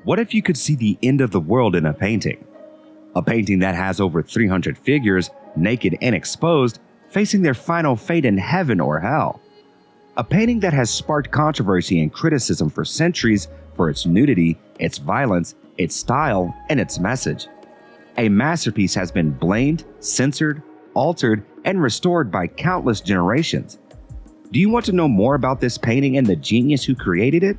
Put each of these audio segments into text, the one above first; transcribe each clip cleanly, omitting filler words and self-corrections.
What if you could see the end of the world in a painting? A painting that has over 300 figures, naked and exposed, facing their final fate in heaven or hell. A painting that has sparked controversy and criticism for centuries for its nudity, its violence, its style, and its message. A masterpiece has been blamed, censored, altered, and restored by countless generations. Do you want to know more about this painting and the genius who created it?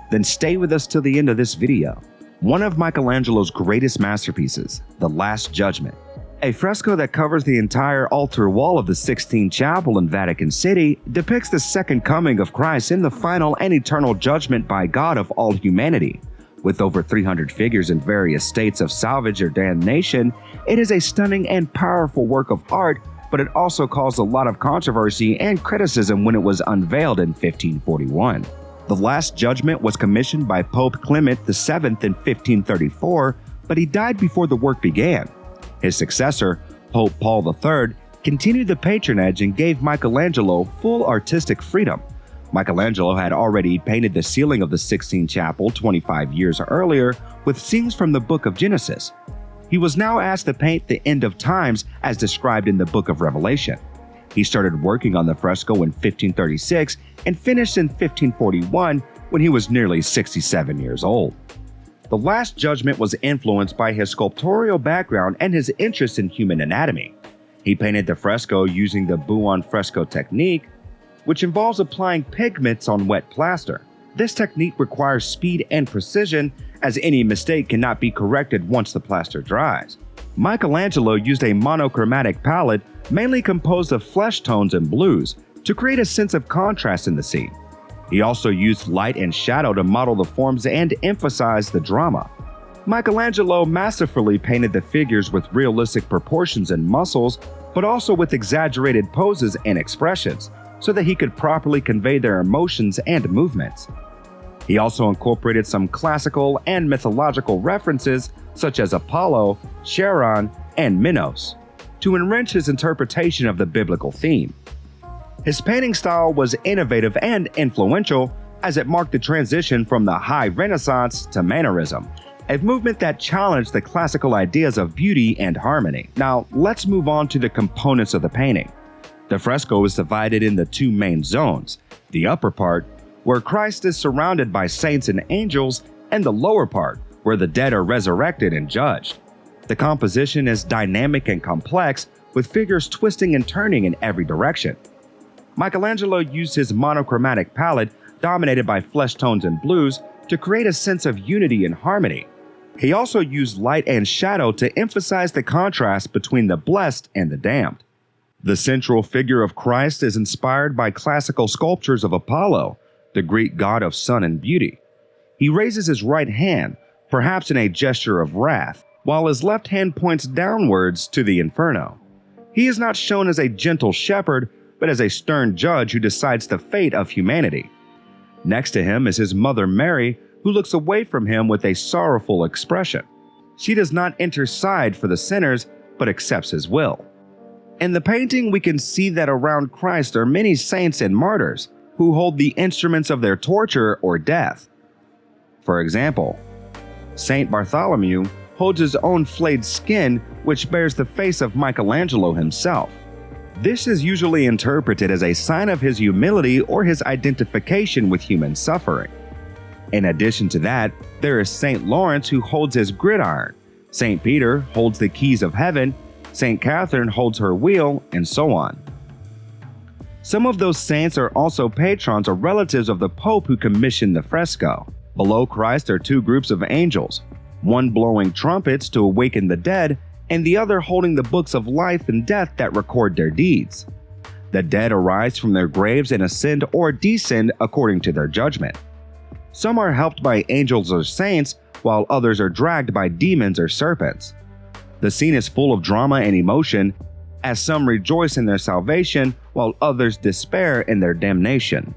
Then stay with us till the end of this video. One of Michelangelo's greatest masterpieces, the Last Judgement, a fresco that covers the entire altar wall of the Sistine Chapel in Vatican City, depicts the second coming of Christ in the final and eternal judgment by God of all humanity. With over 300 figures in various states of salvage or damnation, it is a stunning and powerful work of art, but it also caused a lot of controversy and criticism when it was unveiled in 1541. The Last Judgement was commissioned by Pope Clement VII in 1534, but he died before the work began. His successor, Pope Paul III, continued the patronage and gave Michelangelo full artistic freedom. Michelangelo had already painted the ceiling of the Sistine Chapel 25 years earlier with scenes from the Book of Genesis. He was now asked to paint the end of times as described in the Book of Revelation. He started working on the fresco in 1536 and finished in 1541 when he was nearly 67 years old. The Last Judgement was influenced by his sculptorial background and his interest in human anatomy. He painted the fresco using the buon fresco technique, which involves applying pigments on wet plaster. This technique requires speed and precision, as any mistake cannot be corrected once the plaster dries. Michelangelo used a monochromatic palette mainly composed of flesh tones and blues to create a sense of contrast in the scene. He also used light and shadow to model the forms and emphasize the drama. Michelangelo masterfully painted the figures with realistic proportions and muscles, but also with exaggerated poses and expressions, so that he could properly convey their emotions and movements. He also incorporated some classical and mythological references such as Apollo, Charon, and Minos, to enrich his interpretation of the biblical theme. His painting style was innovative and influential, as it marked the transition from the High Renaissance to Mannerism, a movement that challenged the classical ideas of beauty and harmony. Now, let's move on to the components of the painting. The fresco is divided into two main zones: the upper part, where Christ is surrounded by saints and angels, and the lower part, where the dead are resurrected and judged. The composition is dynamic and complex, with figures twisting and turning in every direction. Michelangelo used his monochromatic palette, dominated by flesh tones and blues, to create a sense of unity and harmony. He also used light and shadow to emphasize the contrast between the blessed and the damned. The central figure of Christ is inspired by classical sculptures of Apollo, the Greek god of sun and beauty. He raises his right hand, perhaps in a gesture of wrath, while his left hand points downwards to the inferno. He is not shown as a gentle shepherd, but as a stern judge who decides the fate of humanity. Next to him is his mother Mary, who looks away from him with a sorrowful expression. She does not intercede for the sinners, but accepts his will. In the painting, we can see that around Christ are many saints and martyrs who hold the instruments of their torture or death. For example, Saint Bartholomew holds his own flayed skin, which bears the face of Michelangelo himself. This is usually interpreted as a sign of his humility or his identification with human suffering. In addition to that, there is Saint Lawrence, who holds his gridiron. Saint Peter holds the keys of heaven, Saint Catherine holds her wheel, and so on. Some of those saints are also patrons or relatives of the Pope who commissioned the fresco. Below Christ are two groups of angels, one blowing trumpets to awaken the dead, and the other holding the books of life and death that record their deeds. The dead arise from their graves and ascend or descend according to their judgment. Some are helped by angels or saints, while others are dragged by demons or serpents. The scene is full of drama and emotion, as some rejoice in their salvation, while others despair in their damnation.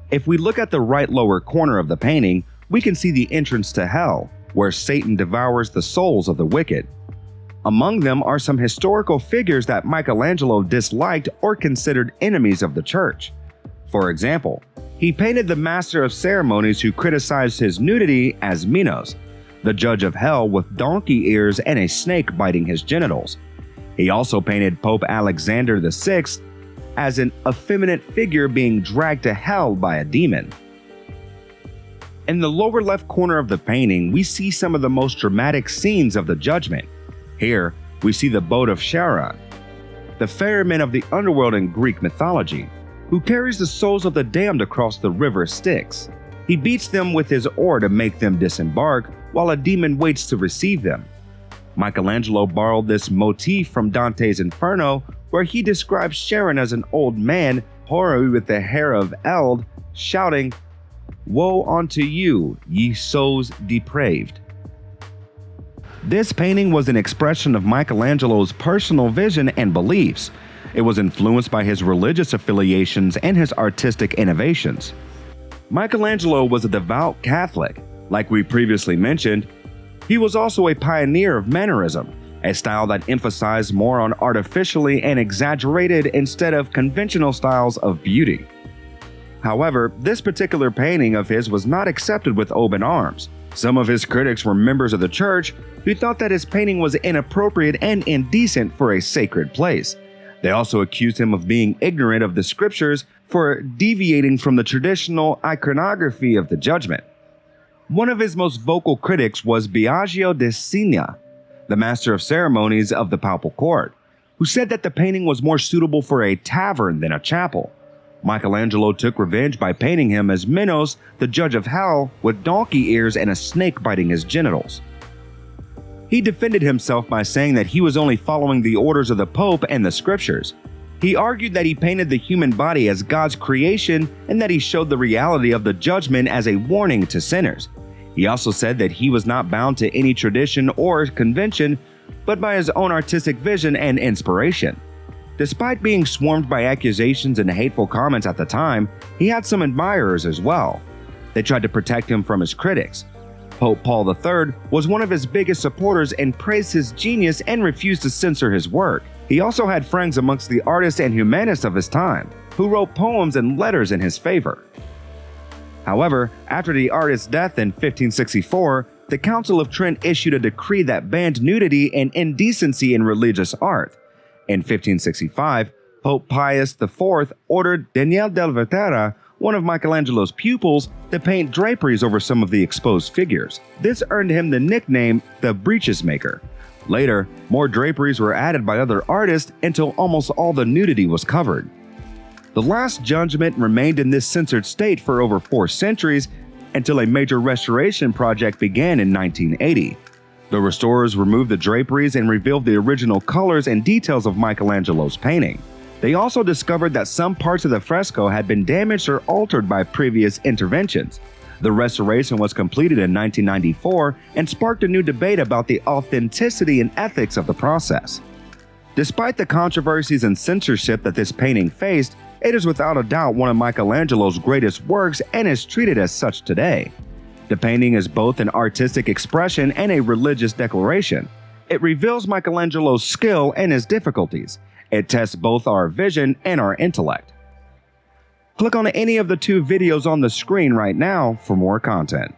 If we look at the right lower corner of the painting, we can see the entrance to hell, where Satan devours the souls of the wicked. Among them are some historical figures that Michelangelo disliked or considered enemies of the church. For example, He painted the master of ceremonies who criticized his nudity as Minos, the judge of hell with donkey ears and a snake biting his genitals. He also painted Pope Alexander VI as an effeminate figure being dragged to hell by a demon. In the lower left corner of the painting, we see some of the most dramatic scenes of the Judgment. Here, we see the boat of Charon, the ferryman of the underworld in Greek mythology, who carries the souls of the damned across the river Styx. He beats them with his oar to make them disembark, while a demon waits to receive them. Michelangelo borrowed this motif from Dante's Inferno, where he describes Charon as an old man, hoary with the hair of eld, shouting, "Woe unto you, ye souls depraved." This painting was an expression of Michelangelo's personal vision and beliefs. It was influenced by his religious affiliations and his artistic innovations. Michelangelo was a devout Catholic. Like we previously mentioned, he was also a pioneer of Mannerism, a style that emphasized more on artificially and exaggerated instead of conventional styles of beauty. However, this particular painting of his was not accepted with open arms. Some of his critics were members of the church who thought that his painting was inappropriate and indecent for a sacred place. They also accused him of being ignorant of the scriptures for deviating from the traditional iconography of the Judgment. One of his most vocal critics was Biagio da Siena, the master of ceremonies of the papal court, who said that the painting was more suitable for a tavern than a chapel. Michelangelo took revenge by painting him as Minos, the judge of hell, with donkey ears and a snake biting his genitals. He defended himself by saying that he was only following the orders of the Pope and the scriptures. He argued that he painted the human body as God's creation and that he showed the reality of the judgment as a warning to sinners. He also said that he was not bound to any tradition or convention, but by his own artistic vision and inspiration. Despite being swarmed by accusations and hateful comments at the time, he had some admirers as well. They tried to protect him from his critics. Pope Paul III was one of his biggest supporters and praised his genius and refused to censor his work. He also had friends amongst the artists and humanists of his time, who wrote poems and letters in his favor. However, after the artist's death in 1564, the Council of Trent issued a decree that banned nudity and indecency in religious art. In 1565, Pope Pius IV ordered Daniele del Vetera, one of Michelangelo's pupils, to paint draperies over some of the exposed figures. This earned him the nickname the Breeches Maker. Later, more draperies were added by other artists until almost all the nudity was covered. The Last Judgement remained in this censored state for over 4 centuries until a major restoration project began in 1980. The restorers removed the draperies and revealed the original colors and details of Michelangelo's painting. They also discovered that some parts of the fresco had been damaged or altered by previous interventions. The restoration was completed in 1994 and sparked a new debate about the authenticity and ethics of the process. Despite the controversies and censorship that this painting faced, it is without a doubt one of Michelangelo's greatest works and is treated as such today. The painting is both an artistic expression and a religious declaration. It reveals Michelangelo's skill and his difficulties. It tests both our vision and our intellect. Click on any of the 2 videos on the screen right now for more content.